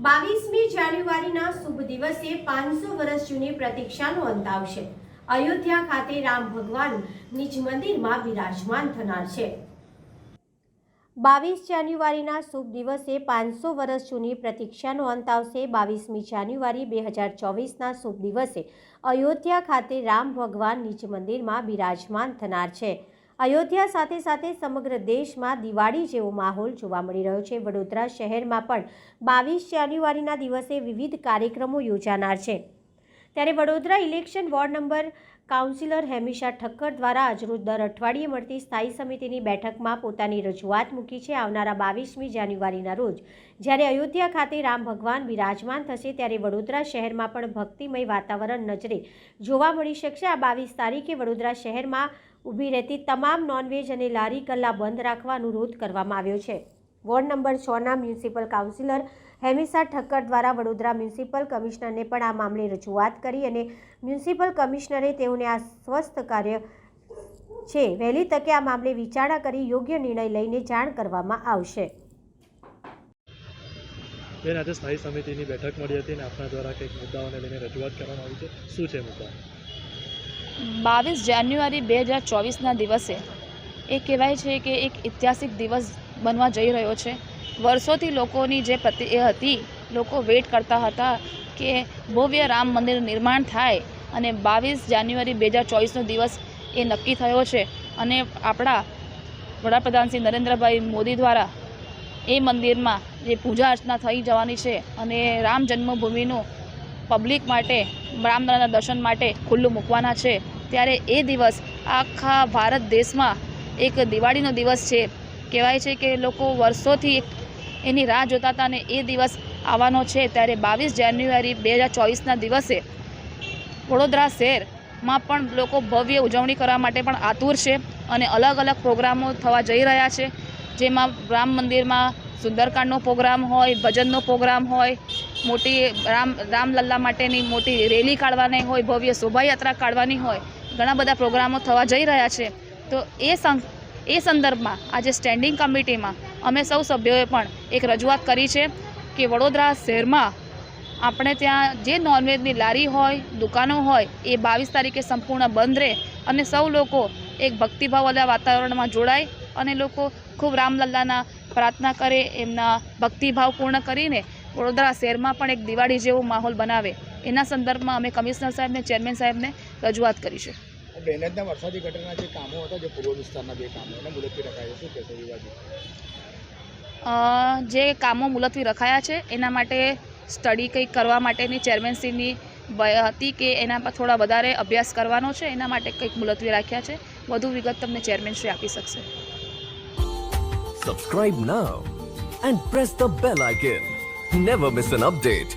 22મી જાન્યુઆરીના શુભ દિવસે 500 વર્ષ જૂની પ્રતીક્ષાનો અંત આવશે। અયોધ્યા ખાતે રામ ભગવાન નિજ મંદિરમાં બિરાજમાન થનાર છે। 22 જાન્યુઆરીના શુભ દિવસે 500 વર્ષ જૂની પ્રતીક્ષાનો અંત આવશે। 22મી જાન્યુઆરી 2024ના શુભ દિવસે અયોધ્યા ખાતે રામ ભગવાન નિજ મંદિરમાં બિરાજમાન થનાર છે। અયોધ્યા સાથે સાથે સમગ્ર દેશમાં દિવાળી જેવો માહોલ જોવા મળી રહ્યો છે। વડોદરા શહેરમાં પણ 22 જાન્યુઆરીના દિવસે વિવિધ કાર્યક્રમો યોજાનાર છે। ત્યારે Vadodara election ward number councillor Hemisha Thakkar દ્વારા આજરોજ દર અઠવાડિયે મળતી સ્થાયી સમિતિની બેઠકમાં પોતાની રજૂઆત મૂકી છે। આવનારા 22મી જાન્યુઆરીના રોજ જ્યારે અયોધ્યા ખાતે રામ ભગવાન બિરાજમાન થશે ત્યારે વડોદરા શહેરમાં પણ ભક્તિમય વાતાવરણ નજરે જોવા મળી શકશે। આ 22 તારીખે વડોદરા શહેરમાં ઊભી રહેતી તમામ નોનવેજ અને લારી ગલ્લા બંધ રાખવા અનુરોધ કરવામાં આવ્યો છે। વોર્ડ નંબર 6ના મ્યુનિસિપલ કાઉન્સિલર હેમિશા ઠક્કર દ્વારા વડોદરા મ્યુનિસિપલ કમિશનરને પણ આ મામલે રજૂઆત કરી અને મ્યુનિસિપલ કમિશનરે તેઓને આશ્વસ્ત કાર્ય છે વહેલી તકે આ મામલે વિચારણા કરી યોગ્ય નિર્ણય લઈને જાણ કરવામાં આવશે। બેન, આજે સ્થાયી સમિતિની બેઠક મળી હતી અને આપના દ્વારા કંઈક મુદ્દાઓને લઈને રજૂઆત કરવામાં આવી છે, શું છે મુદ્દા? 22 જાન્યુઆરી 2024ના દિવસે એ કહેવાય છે કે એક ઐતિહાસિક દિવસ બનવા જઈ રહ્યો છે। વર્ષોથી લોકોની જે હતી, લોકો વેઇટ કરતા હતા કે ભવ્ય રામ મંદિર નિર્માણ થાય અને 22 જાન્યુઆરી 2024નો દિવસ એ નક્કી થયો છે અને આપણા વડાપ્રધાન શ્રી નરેન્દ્રભાઈ મોદી દ્વારા એ મંદિરમાં જે પૂજા અર્ચના થઈ જવાની છે અને રામ જન્મભૂમિનું પબ્લિક માટે રામલલ્લાના દર્શન માટે ખુલ્લું મૂકવાના છે। ત્યારે એ દિવસ આખા ભારત દેશમાં એક દિવાળીનો દિવસ છે। કહેવાય છે કે લોકો વર્ષોથી એની રાહ જોતા હતા અને એ દિવસ આવવાનો છે। ત્યારે 22 જાન્યુઆરી 2024ના દિવસે વડોદરા શહેરમાં પણ લોકો ભવ્ય ઉજવણી કરવા માટે પણ આતુર છે અને અલગ અલગ પ્રોગ્રામો થવા જઈ રહ્યા છે, જેમાં રામ મંદિરમાં સુંદરકાંડનો પ્રોગ્રામ હોય, ભજનનો પ્રોગ્રામ હોય, મોટી રામલલ્લા માટેની મોટી રેલી કાઢવાની હોય, ભવ્ય શોભાયાત્રા કાઢવાની હોય, ઘણા બધા પ્રોગ્રામો થવા જઈ રહ્યા છે। તો એ સંદર્ભમાં આજે સ્ટેન્ડિંગ કમિટીમાં અમે સૌ સભ્યોએ પણ એક રજૂઆત કરી છે કે વડોદરા શહેરમાં આપણે ત્યાં જે નોનવેજની લારી હોય, દુકાનો હોય એ 22 તારીખે સંપૂર્ણ બંધ રહે અને સૌ લોકો એક ભક્તિભાવવાળા વાતાવરણમાં જોડાય અને લોકો ખૂબ રામલલ્લાના પ્રાર્થના કરે, એમના ભક્તિભાવ પૂર્ણ કરીને વડોદરા શહેરમાં પણ એક દિવાળી જેવો માહોલ બનાવે, એના સંદર્ભમાં અમે કમિશનર સાહેબને, ચેરમેન સાહેબને રજૂઆત કરી છે। બેનતના વરસાદી ગટરના જે કામો હતા, જે પૂર્વ વિસ્તારના બે કામો એને મુલતવી રખાયા, શું કહેશો વિવાદી? જે કામો મુલતવી રખાયા છે એના માટે સ્ટડી કંઈક કરવા માટેની ચેરમેનશ્રીની હતી કે એના પર થોડા વધારે અભ્યાસ કરવાનો છે, એના માટે કંઈક મુલતવી રાખ્યા છે। વધુ વિગત તમને ચેરમેનશ્રી આપી શકશે। Subscribe now and press the bell icon. Never miss an update.